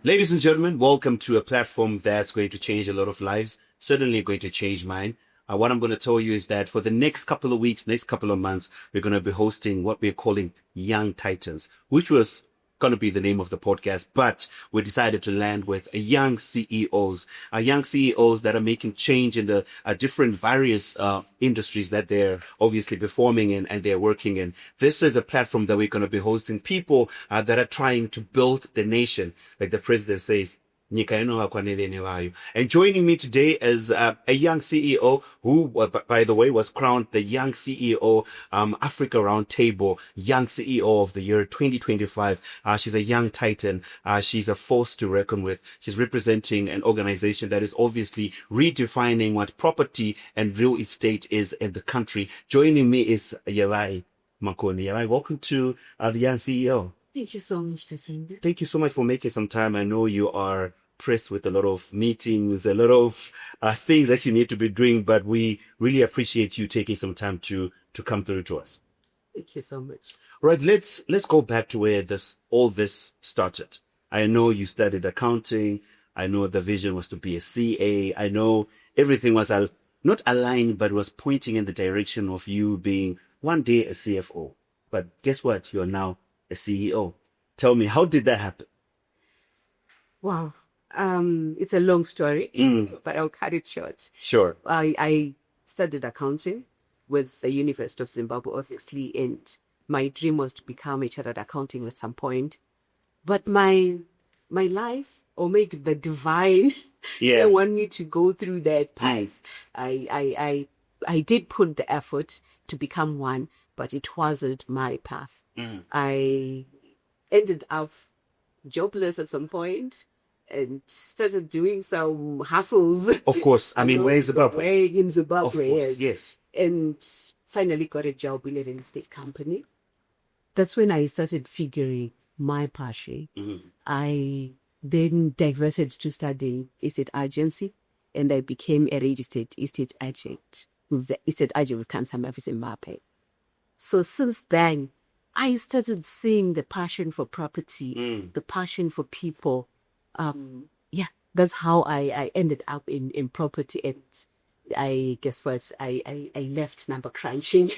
Ladies and gentlemen, welcome to a platform that's going to change a lot of lives, certainly going to change mine. What I'm going to tell you is that for the next couple of weeks, next couple of months, we're going to be hosting what we're calling Young Titans, which was going to be the name of the podcast, but we decided to land with young CEOs that are making change in the different various industries that they're obviously performing in and they're working in. This is a platform that we're going to be hosting people that are trying to build the nation, like the president says. And joining me today is a young CEO who, by the way, was crowned the Young CEO Africa Roundtable Young CEO of the Year 2025. She's a young titan. She's a force to reckon with. She's representing an organization that is obviously redefining what property and real estate is in the country. Joining me is Yevai Makoni. Yevai, welcome to the Young CEO. Thank you so much, Tatenda. Thank you so much for making some time. I know you are pressed with a lot of meetings, a lot of things that you need to be doing, but we really appreciate you taking some time to come through to us. Thank you so much. Right, let's go back to where all this started. I know you studied accounting. I know the vision was to be a CA. I know everything was not aligned, but was pointing in the direction of you being one day a CFO. But guess what? You're now a CEO. Tell me, how did that happen? Well, it's a long story, but I'll cut it short. Sure. I studied accounting with the University of Zimbabwe, obviously, and my dream was to become a chartered accountant at some point. But my life, or maybe the divine, didn't want me to go through that path. I did put the effort to become one, but it wasn't my path. I ended up jobless at some point and started doing some hustles. Of course. I mean, where is Zimbabwe? Where in Zimbabwe, of course, yes. And finally got a job in a real estate company. That's when I started figuring my passion. I then diverted to study estate agency, and I became a registered estate agent with the estate agent with Cancer Zimbabwe. So since then, I started seeing the passion for property, the passion for people. That's how I ended up in property. And I guess what? I left number crunching.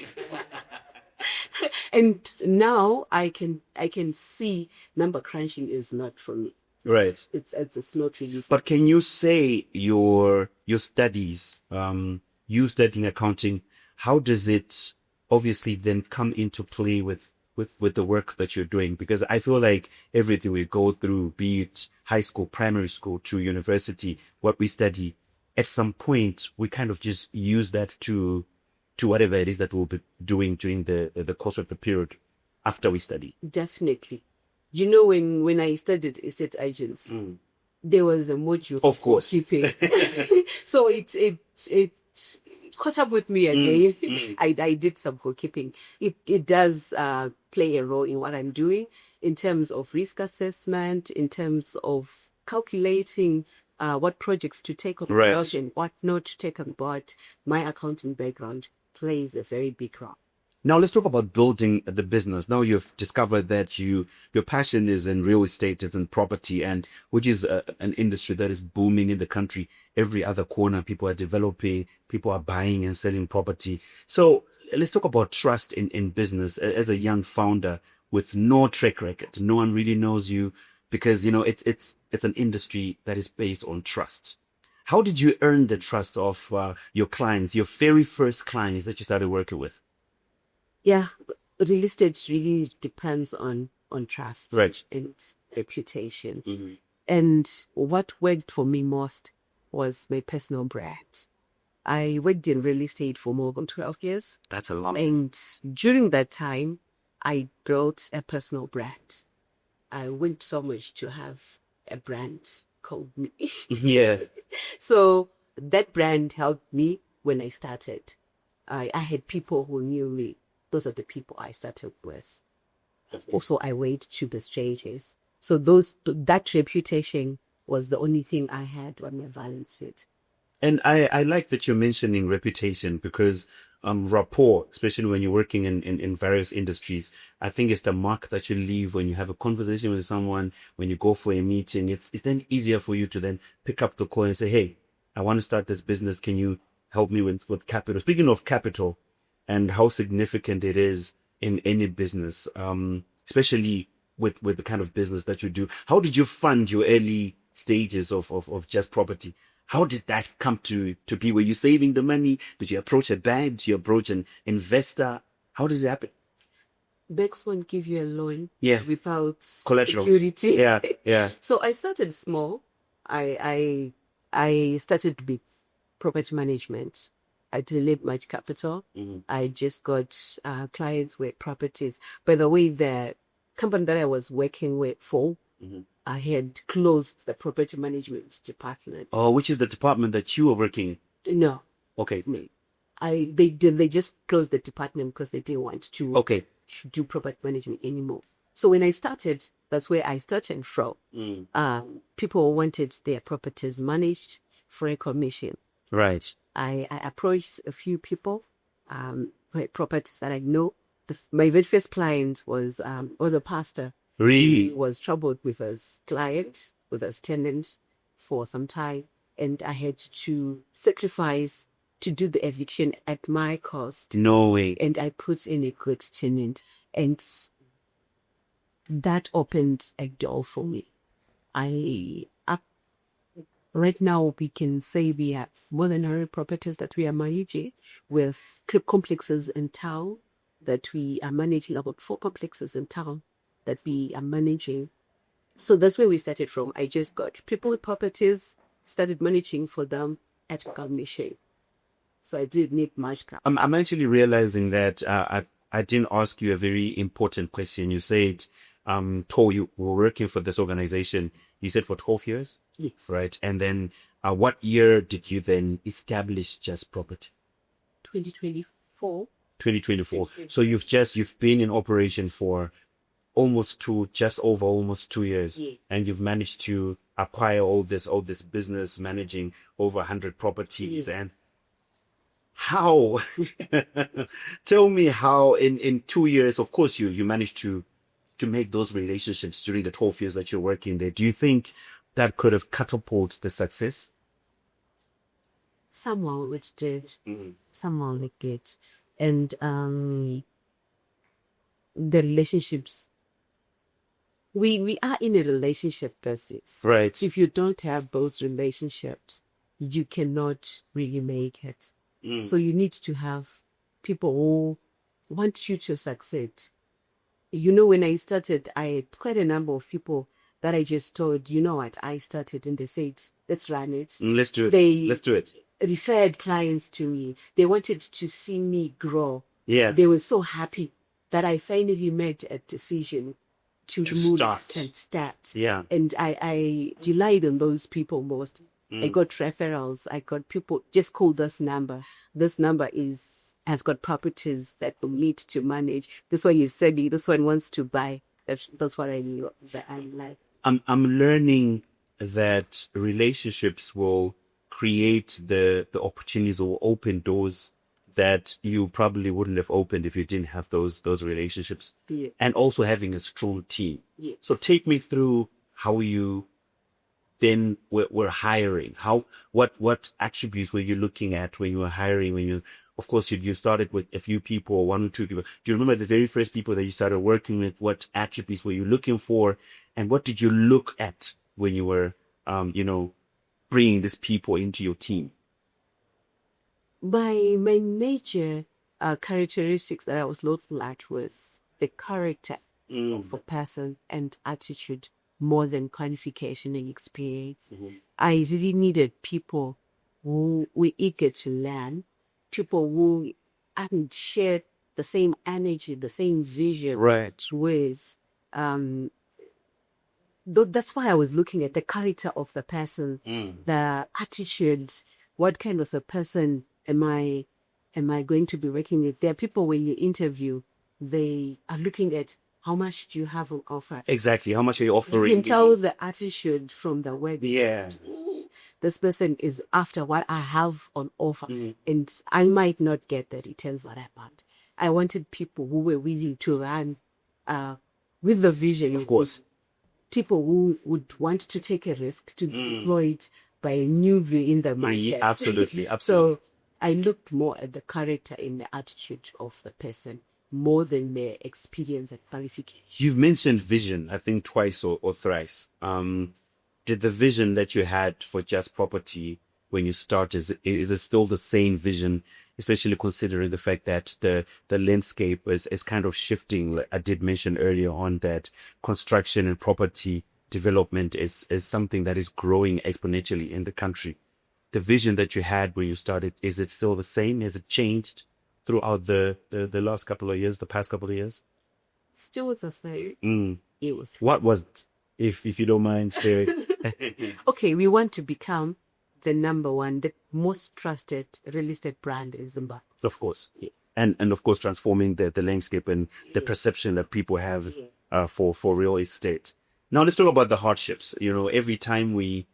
And now I can see number crunching is not for me. Right. It's not really for But can you say your studies, you studying accounting, how does it obviously then come into play with the work that you're doing? Because I feel like everything we go through, be it high school, primary school to university, what we study, at some point we kind of just use that to whatever it is that we'll be doing during the course of the period after we study. Definitely. You know, when I studied estate agents, there was a module of course. Keeping. So it caught up with me again. I did some bookkeeping. It does play a role in what I'm doing in terms of risk assessment, in terms of calculating what projects to take on board and what not to take on board. My accounting background plays a very big role. Now let's talk about building the business. Now you've discovered that your passion is in real estate, is in property, and which is an industry that is booming in the country. Every other corner, people are developing, people are buying and selling property. So let's talk about trust in business. As a young founder with no track record, no one really knows you, because it's an industry that is based on trust. How did you earn the trust of your clients, your very first clients that you started working with? Yeah, real estate really depends on trust and reputation. And what worked for me most was my personal brand. I worked in real estate for more than 12 years. That's a long time. And during that time, I built a personal brand. I went so much to have a brand called me. Yeah. So that brand helped me when I started. I had people who knew me. Those are the people I started with. Also, I went to the stages. So that reputation was the only thing I had on my balance sheet. And I like that you're mentioning reputation, because rapport, especially when you're working in various industries. I think it's the mark that you leave when you have a conversation with someone, when you go for a meeting. It's then easier for you to then pick up the call and say, hey, I want to start this business. Can you help me with capital? Speaking of capital and how significant it is in any business, especially with the kind of business that you do. How did you fund your early stages of just property? How did that come to be? Were you saving the money? Did you approach a bank? Did you approach an investor? How did it happen? Banks won't give you a loan Yeah. without Collateral. security. Yeah, yeah. So I started small. I started with property management. I didn't need much capital. I just got clients with properties. By the way, the company that I was working with for, I had closed the property management department. Oh, which is the department that you were working in? No, Okay. they just closed the department because they didn't want to Okay. do property management anymore. So when I started, that's where I started from. People wanted their properties managed for a commission. Right. I approached a few people who had properties that I know. My very first client was a pastor. Really? He was troubled with his client, with his tenant for some time, and I had to sacrifice to do the eviction at my cost. No way. And I put in a good tenant, and that opened a door for me. Right now, we can say we have more than 100 properties that we are managing, with complexes in town that we are managing, about 4 complexes in town that we are managing. So that's where we started from. I just got people with properties, started managing for them at commission. So I didn't need much capital. I'm actually realizing that I didn't ask you a very important question. You said, you were working for this organization. You said for 12 years? Yes. Right. And then what year did you then establish Just Property? 2024. 2024. So you've been in operation for just over almost 2 years. Yeah. And you've managed to acquire all this business, managing over 100 properties. Yeah. And how, tell me how in 2 years, of course, you managed to make those relationships during the 12 years that you're working there. Do you think that could have catapulted the success? Someone which did. Someone like it. And the relationships, we are in a relationship business. Right. If you don't have those relationships, you cannot really make it. So you need to have people who want you to succeed. You know, when I started, I had quite a number of people that I just told, you know what, I started, and they said, let's run it. Let's do it. Let's do it. Referred clients to me. They wanted to see me grow. Yeah. They were so happy that I finally made a decision to move start. and start. Yeah. And I relied on those people most. I got referrals. I got people, just call this number. This number has got properties that will need to manage. This one is selling. This one wants to buy. That's what I like. I'm learning that relationships will create the opportunities or open doors that you probably wouldn't have opened if you didn't have those relationships. Yes. And also having a strong team. Yes. So take me through how you then were hiring. What attributes were you looking at when you were hiring? Of course, you started with a few people, 1 or 2 people. Do you remember the very first people that you started working with? What attributes were you looking for? And what did you look at when you were, bringing these people into your team? My major characteristics that I was looking at was the character of a person and attitude more than qualification and experience. I really needed people who were eager to learn, people who hadn't shared the same energy, the same vision. Right. With that's why I was looking at the character of the person, the attitude. What kind of a person am I going to be working with? There are people when you interview, they are looking at how much do you have on offer. Exactly. How much are you offering? You can tell the attitude from the word. Yeah. this person is after what I have on offer, and I might not get the returns that I want. I wanted people who were willing to run with the vision. Of course. People who would want to take a risk to deploy it by a new view in the market. Absolutely. So I looked more at the character and the attitude of the person more than their experience and qualification. You've mentioned vision, I think twice or thrice. Did the vision that you had for Just Property when you started, is it still the same vision, especially considering the fact that the landscape is kind of shifting? I did mention earlier on that construction and property development is something that is growing exponentially in the country. The vision that you had when you started, is it still the same? Has it changed throughout the last couple of years, the past couple of years? Still the same. It was. What was it, if you don't mind sharing? Okay, we want to become the number one, the most trusted real estate brand in Zimbabwe. Of course. Yeah. And of course, transforming the landscape and the perception that people have for real estate. Now, let's talk about the hardships. Every time we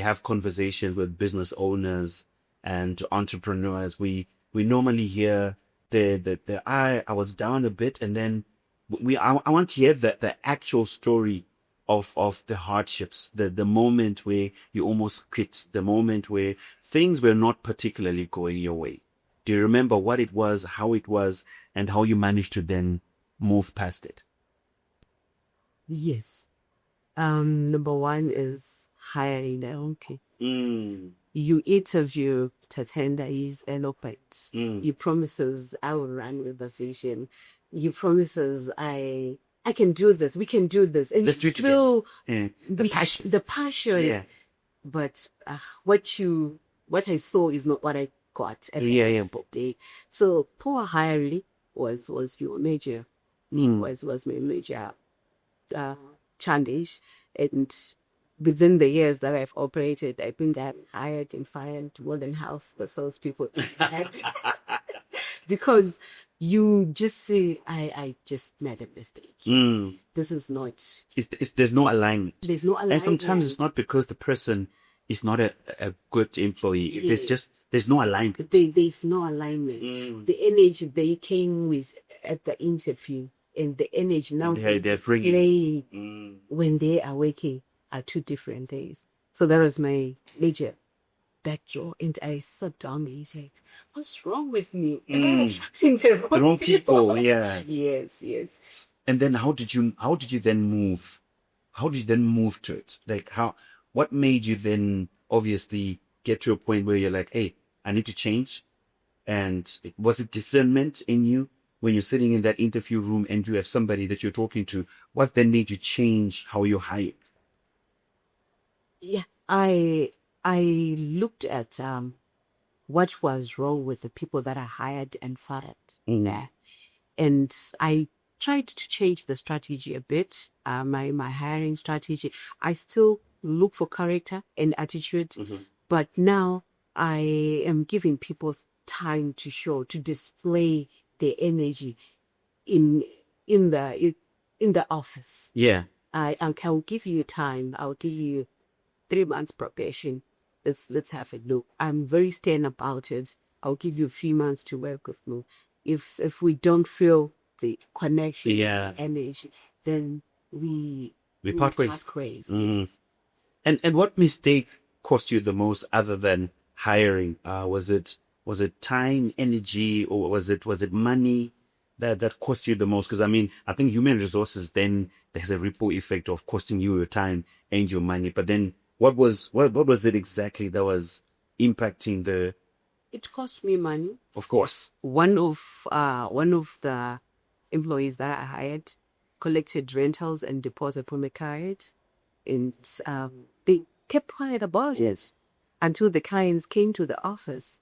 have conversations with business owners and entrepreneurs, we normally hear I was down a bit, and then I want to hear the actual story of the hardships, the moment where you almost quit, the moment where things were not particularly going your way. Do you remember what it was, how it was, and how you managed to then move past it? Yes. Number one is hiring the okay. You interview Tatenda Gee's unpacks. You promises I will run with the vision. You promises I can do this. We can do this. And Let's do it feel the passion. The passion. Yeah. But what I saw is not what I got at the end of the day. So poor hiring was your major was my major challenge. And within the years that I've operated, I think I've hired and fired more than half the salespeople. Because you just say, I just made a mistake. This is not... There's no alignment. There's no alignment. And sometimes it's not because the person is not a good employee. Yeah. There's no alignment. There's no alignment. The energy they came with at the interview and the energy now they're displaying when they are working are two different things. So that was my major backjaw, and I sat down and said, "What's wrong with me? Am I attracting the wrong people?" Yeah. Yes. And then how did you then move? How did you then move to it? Like what made you then obviously get to a point where you're like, hey, I need to change? And was it discernment in you when you're sitting in that interview room and you have somebody that you're talking to? What then made you change how you hire? Yeah, I looked at what was wrong with the people that I hired and fired there, and I tried to change the strategy a bit. My hiring strategy. I still look for character and attitude, but now I am giving people time to display their energy in the office. Yeah, I can give you time. I'll give you 3 months probation. Let's have a look. I'm very stern about it. I'll give you a few months to work with me. If we don't feel the connection, energy, then we part ways. Yes. And what mistake cost you the most other than hiring? Was it time, energy, or was it money that cost you the most? Because I think human resources, then there's a ripple effect of costing you your time and your money. But then what was it exactly that was impacting the? It cost me money. Of course. One of the employees that I hired collected rentals and deposit from a client, and they kept quiet about it until the clients came to the office.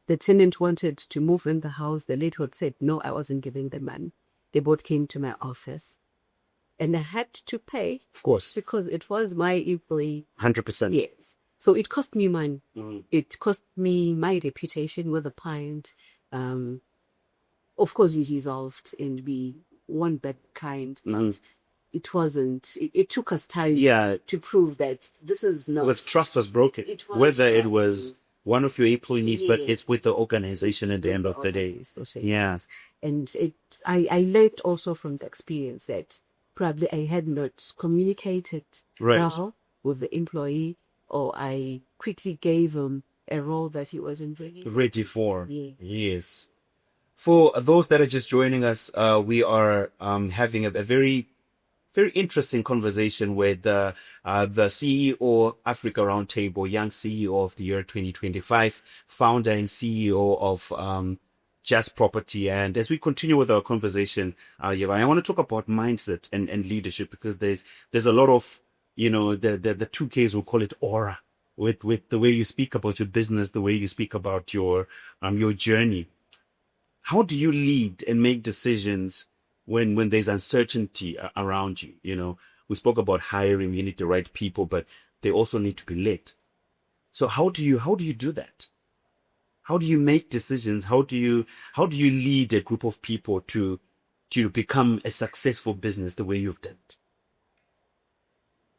The tenant wanted to move in the house. The landlord said, no, I wasn't giving them money. They both came to my office. And I had to pay. Of course. Because it was my employee. 100%. Yes. So it cost me money. It cost me my reputation with the client. Of course, we resolved and we won back kind. it wasn't. It took us time Yeah. to prove that this is not. Because trust was broken. It was Whether it broken. was one of your employees, but Yes. it's with the organization at the end of the day. Yeah. And I learned also from the experience that probably I had not communicated Right. well with the employee, or I quickly gave him a role that he wasn't Ready for. Yeah. Yes. For those that are just joining us, we are having a very interesting conversation with the CEO Africa Roundtable, Young CEO of the Year 2025, founder and CEO of Just Property. And as we continue with our conversation, Yevai, I want to talk about mindset and leadership, because there's a lot of, the two Ks, we'll call it aura, with the way you speak about your business, the way you speak about your journey. How do you lead and make decisions when there's uncertainty around you? We spoke about hiring, you need the right people, but they also need to be led. So how do you do that? How do you make decisions? How do you lead a group of people to become a successful business the way you've done it?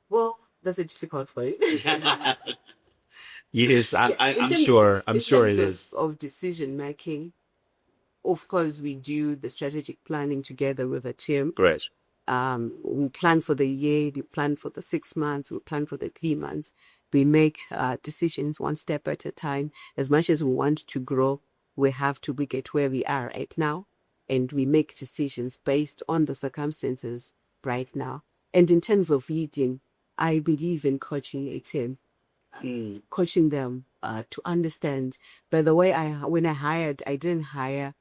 Well, that's a difficult one. Yes, I'm sure it is. Of decision making. Of course, we do the strategic planning together with a team. Great. We plan for the year, we plan for the 6 months, we plan for the 3 months. We make decisions one step at a time. As much as we want to grow, we have to get where we are right now. And we make decisions based on the circumstances right now. And in terms of leading, I believe in coaching a team. Coaching them to understand. By the way, when I hired, I didn't hire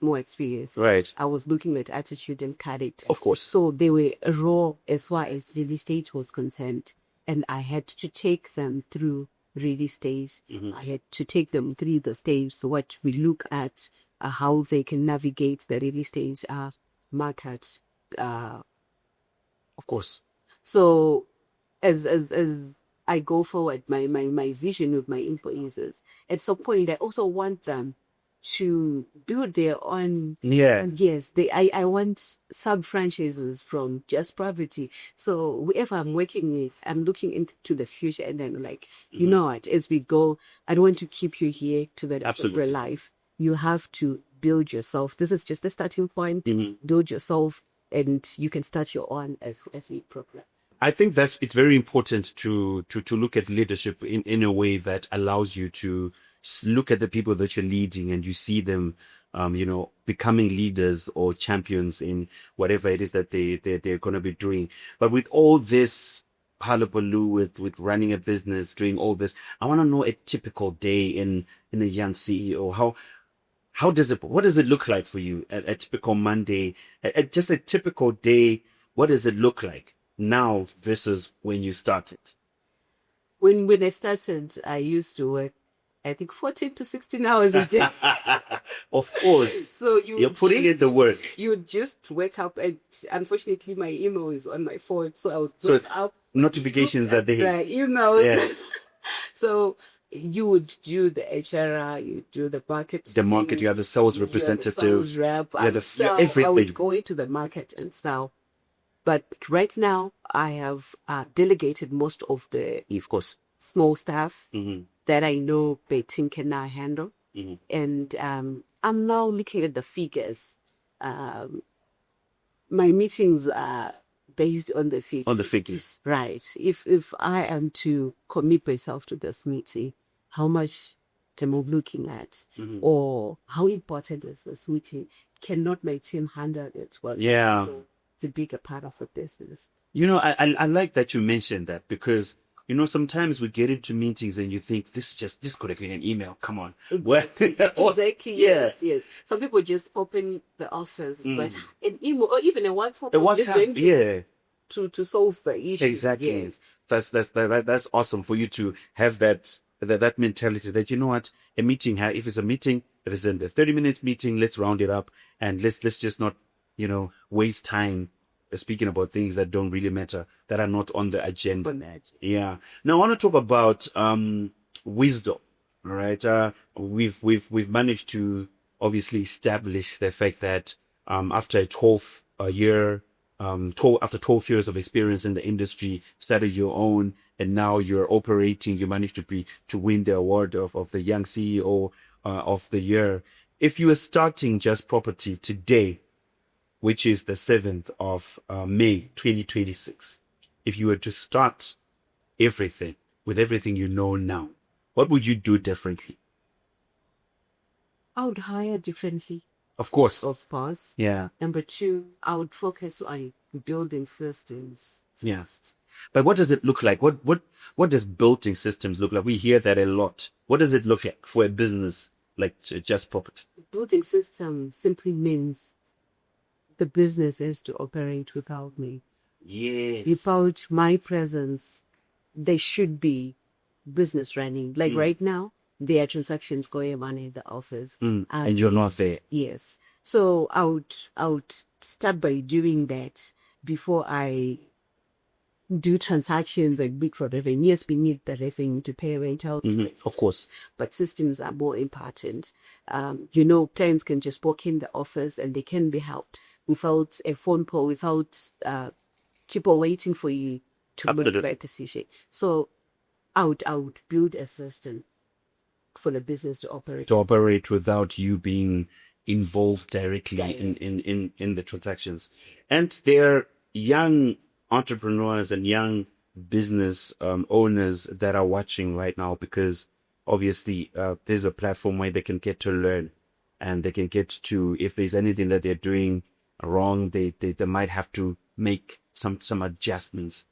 more experience. Right. I was looking at attitude and character. Of course. So they were raw as far as real estate was concerned. And I had to take them through real estate. I had to take them through the steps, what we look at, how they can navigate the real estate market. Of course. So as I go forward, my vision with my employees is, at some point I also want them to build their own. Yeah. Yes, I want sub franchises from Just Property. So whoever I'm working with, I'm looking into the future, and then you know what? As we go, I don't want to keep you here to the rest of your life. You have to build yourself. This is just the starting point. Build yourself, and you can start your own as we progress. I think it's very important to look at leadership in a way that allows you to look at the people that you're leading, and you see them, becoming leaders or champions in whatever it is that they're going to be doing. But with all this hullabaloo, with running a business, doing all this, I want to know a typical day in a young CEO. What does it look like for you? A typical Monday, just a typical day. What does it look like now versus when you started? When I started, I used to work, I think, 14 to 16 hours a day. Of course. So you're putting in the work. You would just wake up, and unfortunately my email is on my phone. So I would wake up. Notifications are there. The emails. Yeah. So you would do the HR, you do the market. The market, you have the sales representative. The sales rep. Everything. I would go into the market and sell. But right now, I have delegated most of the small stuff that I know Betin can now handle. And I'm now looking at the figures. My meetings are based on the figures. On the figures. Right. If I am to commit myself to this meeting, how much am I looking at? Or how important is this meeting? Cannot my team handle it? Well, yeah. It's a bigger part of the business. I like that you mentioned that, because sometimes we get into meetings and you think this could have been an email. Come on. Exactly. Exactly. Yes. Some people just open the office, but an email or even a WhatsApp is just going to solve the issue. Exactly. Yes. That's awesome for you to have that mentality that, you know what, a meeting, if it's a 30-minute meeting, let's round it up and let's just not, waste time speaking about things that don't really matter, that are not on the agenda. Yeah. Now I want to talk about wisdom. All right. We've managed to obviously establish the fact that after a 12-year after 12 years of experience in the industry, started your own, and now you're operating. You managed to win the award of the Young CEO of the Year. If you were starting Just Property today, which is the 7th of May 2026, if you were to start everything with everything you know now, what would you do differently? I would hire differently, Of course. of course. Yeah. Number two, I would focus on building systems Yes. first. But what does it look like? What does building systems look like? We hear that a lot. What does it look like for a business like Just Property? Building system simply means the business is to operate without me. Yes. Without my presence, there should be business running. Like right now, there are transactions going on in the office. And you're not there. Yes. So I would start by doing that before I do transactions like big for revenue. Yes, we need the revenue to pay rental. Of course. But systems are more important. Clients can just walk in the office and they can be helped without a phone call, without people waiting for you to make Absolutely. that decision. So I would build a system for the business to operate. To operate without you being involved directly in the transactions. And there are young entrepreneurs and young business owners that are watching right now, because obviously there's a platform where they can get to learn, and they can get to, if there's anything that they're doing wrong, they might have to make some adjustments.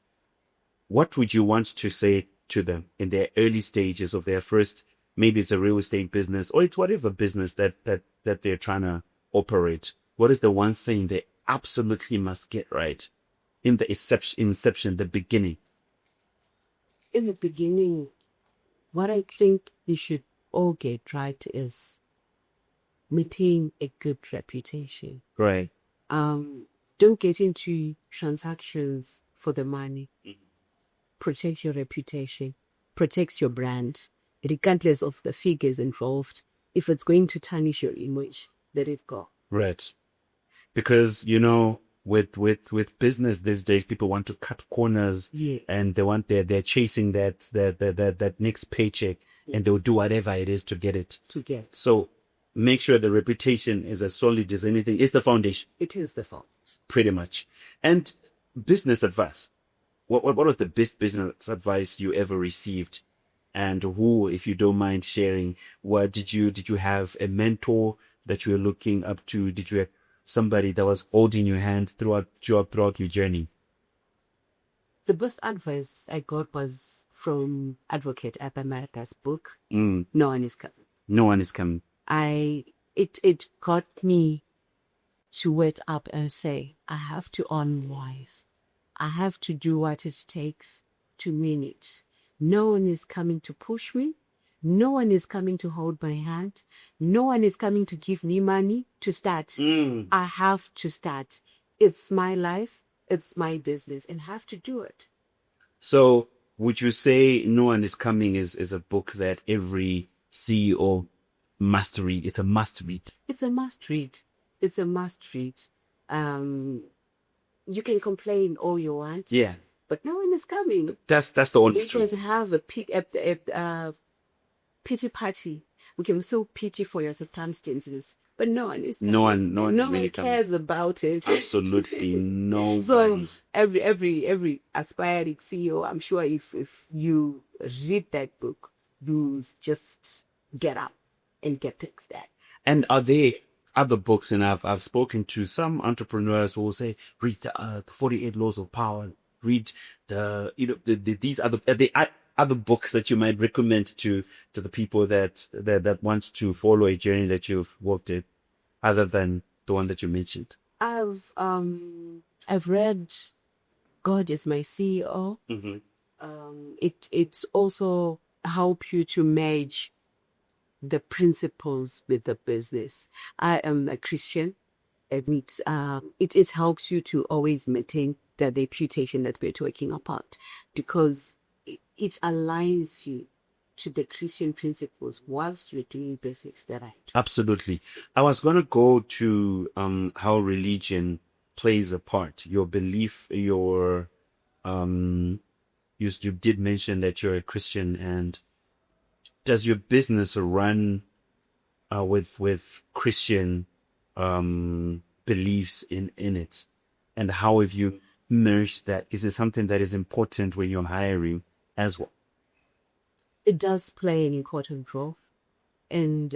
What would you want to say to them in their early stages of their first, maybe it's a real estate business, or it's whatever business that they're trying to operate? What is the one thing they absolutely must get right in the inception, the beginning? In the beginning, what I think we should all get right is maintain a good reputation. Right. Don't get into transactions for the money. Protect your reputation. Protect your brand. Regardless of the figures involved. If it's going to tarnish your image, let it go. Right. Because, with business these days, people want to cut corners. Yeah. And they're chasing that next paycheck, and they'll do whatever it is to get it. So make sure the reputation is as solid as anything. It's the foundation. It is the fault. Pretty much. And business advice. What was the best business advice you ever received? And who, if you don't mind sharing, what did you have a mentor that you were looking up to? Did you have somebody that was holding your hand throughout your journey? The best advice I got was from Advocate at America's book. No One is Coming. No One is Coming. It got me to wake up and say, I have to earn life. I have to do what it takes to mean it. No one is coming to push me. No one is coming to hold my hand. No one is coming to give me money to start. I have to start. It's my life. It's my business, and have to do it. So would you say No One is Coming is a book that every CEO must read? It's a must read. It's a must read. It's a must read. You can complain all you want. Yeah. But no one is coming. That's the honest We truth. can have a pity party. We can feel pity for your circumstances. But no one is coming. No one is really cares about it. Absolutely nobody. So every aspiring CEO, I'm sure if you read that book, you just get up and get things done. And are there other books? And I've spoken to some entrepreneurs who will say, read the 48 Laws of Power. Read these other books that you might recommend to the people that want to follow a journey that you've walked in, other than the one that you mentioned. I've read God is My CEO. It's also help you to merge the principles with the business. I am a Christian, and it helps you to always maintain the reputation that we're talking about, because it aligns you to the Christian principles whilst you're doing business that right. Absolutely. I was going to go to how religion plays a part. Your belief, you did mention that you're a Christian, and does your business run with Christian beliefs in it? And how have you merged that? Is it something that is important when you're hiring as well? It does play an important role. And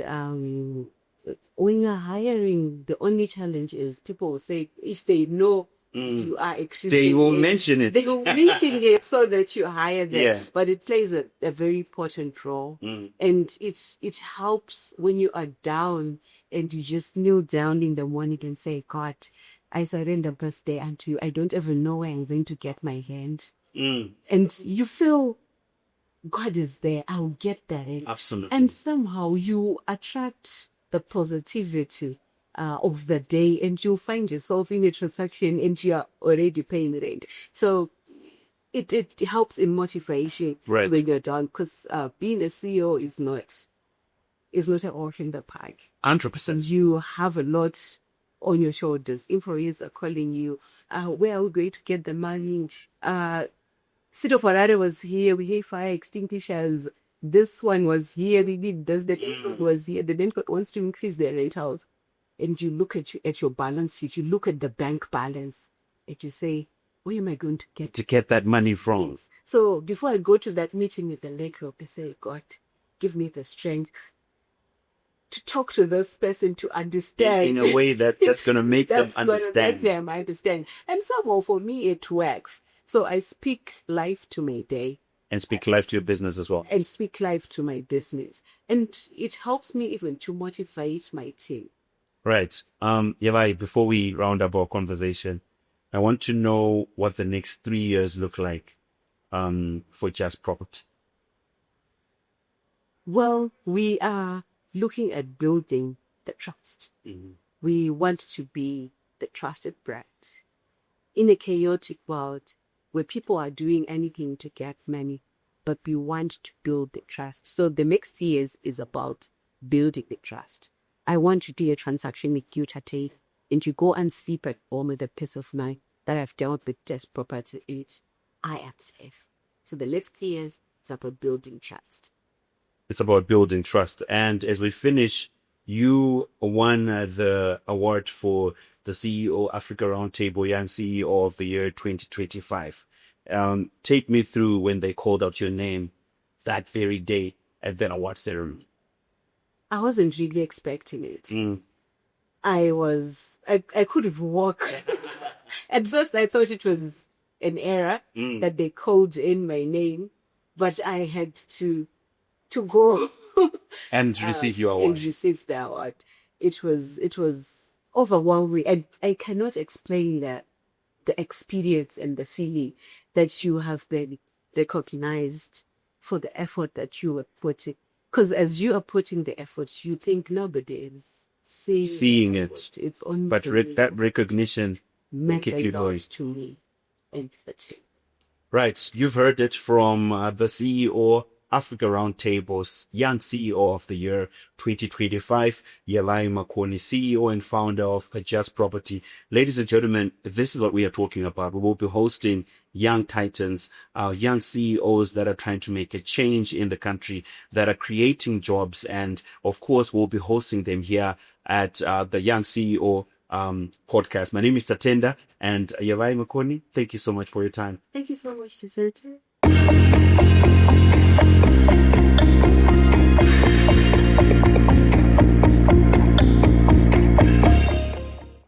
when you're hiring, the only challenge is people will say, if they know you are existing, They will mention it. They will mention it so that you hire them. Yeah. But it plays a very important role. And it helps when you are down and you just kneel down in the morning and say, God, I surrender this day unto you. I don't even know where I'm going to get my hand. And you feel God is there. I'll get that. Absolutely. And somehow you attract the positivity of the day, and you'll find yourself in a transaction and you are already paying rent. So it helps in motivation Right. when you're down, because being a CEO is not an orphan in the park. 100%. You have a lot on your shoulders. Employees are calling you. Where are we going to get the money? Cito Ferrari was here. We have fire extinguishers. This one was here. We did this. The next one was here. The next one wants to increase their rentals. And you look at your balance sheet. You look at the bank balance, and you say, where am I going to get that money from? things? So before I go to that meeting with the leg group, they say, God, give me the strength to talk to this person to understand. In a way that's going to make them understand. Gonna make them understand. And somehow for me it works. So I speak life to my day. And speak life to your business as well. And speak life to my business. And it helps me even to motivate my team. Right. Yevai, before we round up our conversation, I want to know what the next 3 years look like for Just Property. Well, we are looking at building the trust. We want to be the trusted brand. In a chaotic world where people are doing anything to get money, but we want to build the trust. So the next years is about building the trust. I want to do a transaction with you, Tatenda, and you go and sleep at home with a peace of mind that I've dealt with Just Property. I am safe. So the next years is about building trust. It's about building trust. And as we finish, you won the award for the CEO Africa Roundtable Young CEO of the Year 2025. Take me through when they called out your name that very day at that award ceremony. I wasn't really expecting it. I could have walked. At first, I thought it was an error that they called in my name, but I had to go and receive your award. And receive the award. It was overwhelming, and I cannot explain the experience and the feeling that you have been recognized for the effort that you were putting. Because as you are putting the effort, you think nobody is seeing it. It's on. But that recognition matters a lot to me and the team. Right. You've heard it from the CEO Africa Roundtable's Young CEO of the Year 2025, Yevai Makoni, CEO and founder of Just Property. Ladies and gentlemen, this is what we are talking about. We will be hosting young titans, our young CEOs that are trying to make a change in the country, that are creating jobs. And of course, we'll be hosting them here at the Young CEO podcast. My name is Tatenda, and Yevai Makoni, thank you so much for your time. Thank you so much, Tatenda.